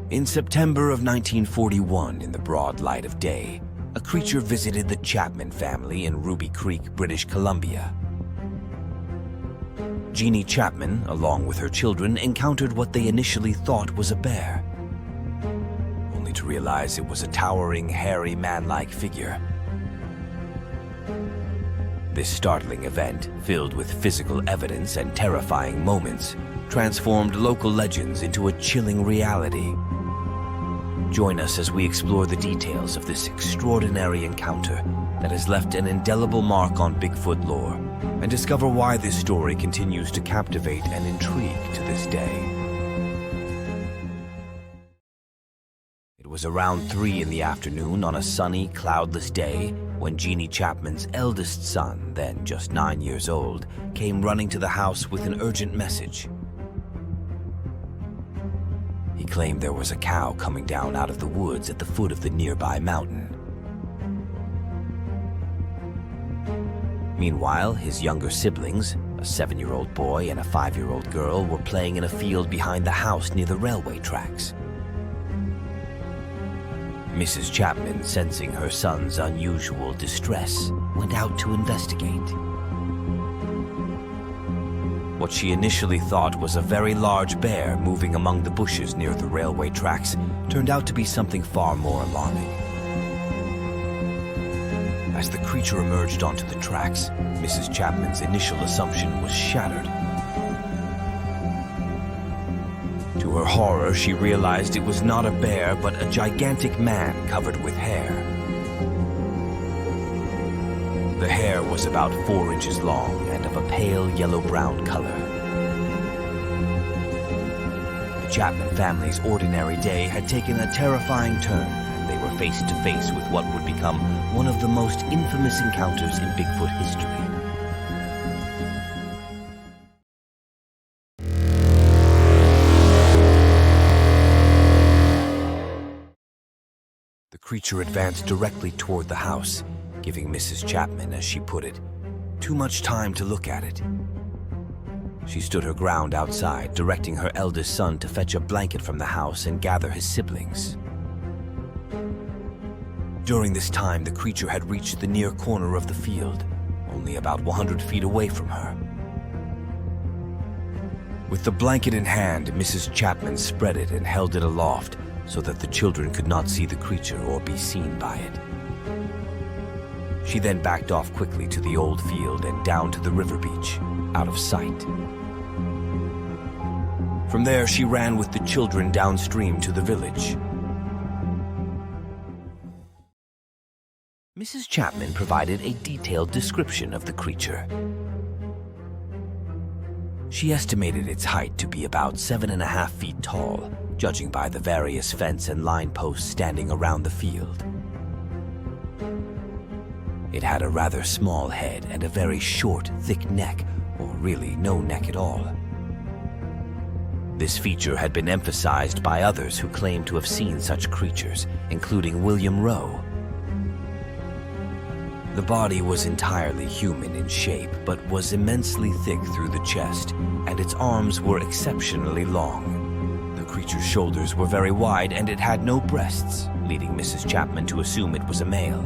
In September of 1941, in the broad light of day, a creature visited the Chapman family in Ruby Creek, British Columbia. Jeannie Chapman, along with her children, encountered what they initially thought was a bear, only to realize it was a towering, hairy, man-like figure. This startling event, filled with physical evidence and terrifying moments, transformed local legends into a chilling reality. Join us as we explore the details of this extraordinary encounter that has left an indelible mark on Bigfoot lore, and discover why this story continues to captivate and intrigue to this day. It was around 3 in the afternoon on a sunny, cloudless day when Jeannie Chapman's eldest son, then just 9 years old, came running to the house with an urgent message. He claimed there was a cow coming down out of the woods at the foot of the nearby mountain. Meanwhile, his younger siblings, a 7-year-old boy and a 5-year-old girl, were playing in a field behind the house near the railway tracks. Mrs. Chapman, sensing her son's unusual distress, went out to investigate. What she initially thought was a very large bear moving among the bushes near the railway tracks turned out to be something far more alarming. As the creature emerged onto the tracks, Mrs. Chapman's initial assumption was shattered. To her horror, she realized it was not a bear, but a gigantic man covered with hair. The hair was about 4 inches long and of a pale yellow-brown color. The Chapman family's ordinary day had taken a terrifying turn, and they were face to face with what would become one of the most infamous encounters in Bigfoot history. The creature advanced directly toward the house, giving Mrs. Chapman, as she put it, too much time to look at it. She stood her ground outside, directing her eldest son to fetch a blanket from the house and gather his siblings. During this time, the creature had reached the near corner of the field, only about 100 feet away from her. With the blanket in hand, Mrs. Chapman spread it and held it aloft so that the children could not see the creature or be seen by it. She then backed off quickly to the old field and down to the river beach, out of sight. From there, she ran with the children downstream to the village. Mrs. Chapman provided a detailed description of the creature. She estimated its height to be about 7.5 feet tall, judging by the various fence and line posts standing around the field. It had a rather small head and a very short, thick neck, or really no neck at all. This feature had been emphasized by others who claimed to have seen such creatures, including William Rowe. The body was entirely human in shape, but was immensely thick through the chest, and its arms were exceptionally long. The creature's shoulders were very wide, and it had no breasts, leading Mrs. Chapman to assume it was a male.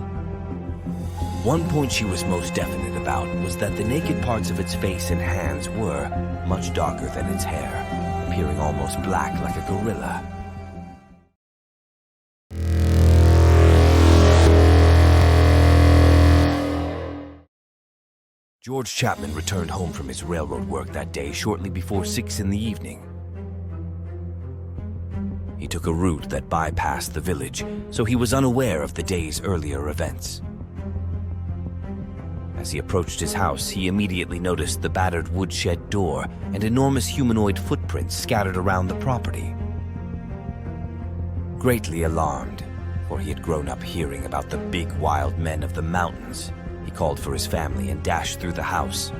One point she was most definite about was that the naked parts of its face and hands were much darker than its hair, appearing almost black like a gorilla. George Chapman returned home from his railroad work that day shortly before 6 in the evening. He took a route that bypassed the village, so he was unaware of the day's earlier events. As he approached his house, he immediately noticed the battered woodshed door and enormous humanoid footprints scattered around the property. Greatly alarmed, for he had grown up hearing about the big wild men of the mountains, he called for his family and dashed through the house.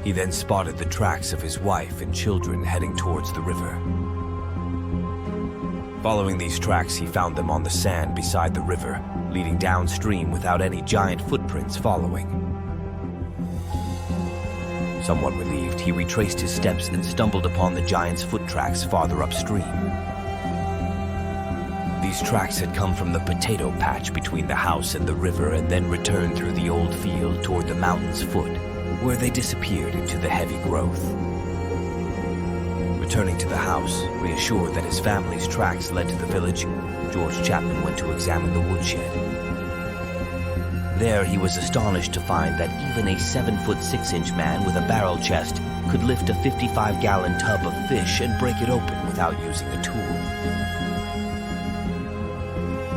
He then spotted the tracks of his wife and children heading towards the river. Following these tracks, he found them on the sand beside the river, leading downstream without any giant footprints following. Somewhat relieved, he retraced his steps and stumbled upon the giant's foot tracks farther upstream. These tracks had come from the potato patch between the house and the river and then returned through the old field toward the mountain's foot, where they disappeared into the heavy growth. Returning to the house, reassured that his family's tracks led to the village, George Chapman went to examine the woodshed. There he was astonished to find that even a 7'6" man with a barrel chest could lift a 55-gallon tub of fish and break it open without using a tool.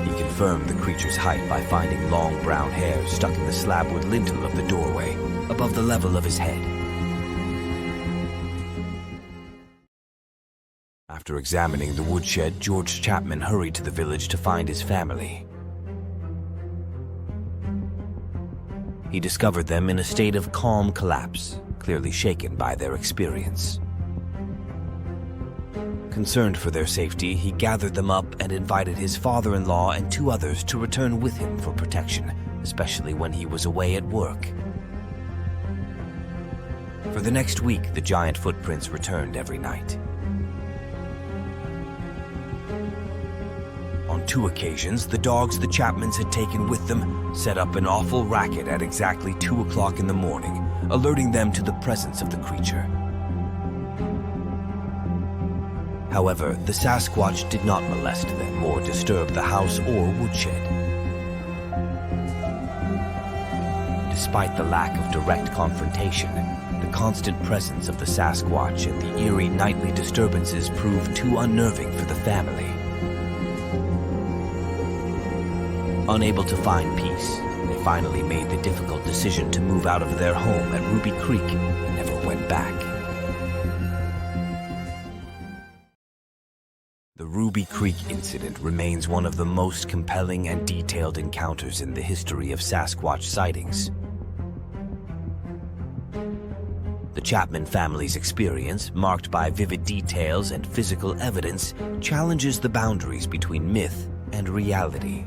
He confirmed the creature's height by finding long brown hairs stuck in the slabwood lintel of the doorway, above the level of his head. After examining the woodshed, George Chapman hurried to the village to find his family. He discovered them in a state of calm collapse, clearly shaken by their experience. Concerned for their safety, he gathered them up and invited his father-in-law and 2 others to return with him for protection, especially when he was away at work. For the next week, the giant footprints returned every night. On 2 occasions, the dogs the Chapmans had taken with them set up an awful racket at exactly 2 o'clock in the morning, alerting them to the presence of the creature. However, the Sasquatch did not molest them or disturb the house or woodshed. Despite the lack of direct confrontation, the constant presence of the Sasquatch and the eerie nightly disturbances proved too unnerving for the family. Unable to find peace, they finally made the difficult decision to move out of their home at Ruby Creek and never went back. The Ruby Creek incident remains one of the most compelling and detailed encounters in the history of Sasquatch sightings. The Chapman family's experience, marked by vivid details and physical evidence, challenges the boundaries between myth and reality.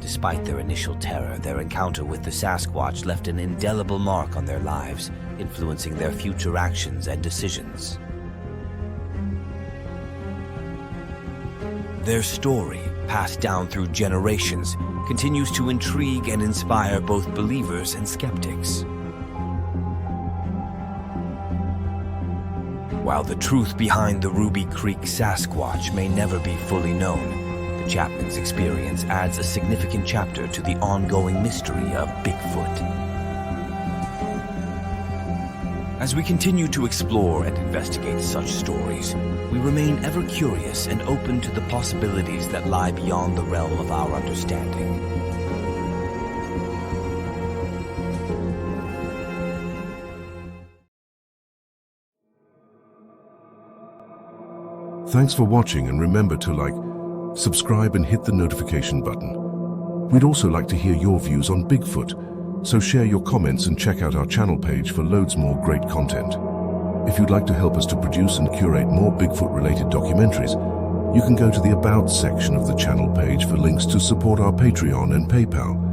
Despite their initial terror, their encounter with the Sasquatch left an indelible mark on their lives, influencing their future actions and decisions. Their story, passed down through generations, continues to intrigue and inspire both believers and skeptics. While the truth behind the Ruby Creek Sasquatch may never be fully known, the Chapman's experience adds a significant chapter to the ongoing mystery of Bigfoot. As we continue to explore and investigate such stories, we remain ever curious and open to the possibilities that lie beyond the realm of our understanding. Thanks for watching, and remember to like, subscribe and hit the notification button. We'd also like to hear your views on Bigfoot, so share your comments and check out our channel page for loads more great content. If you'd like to help us to produce and curate more Bigfoot-related documentaries, you can go to the About section of the channel page for links to support our Patreon and PayPal.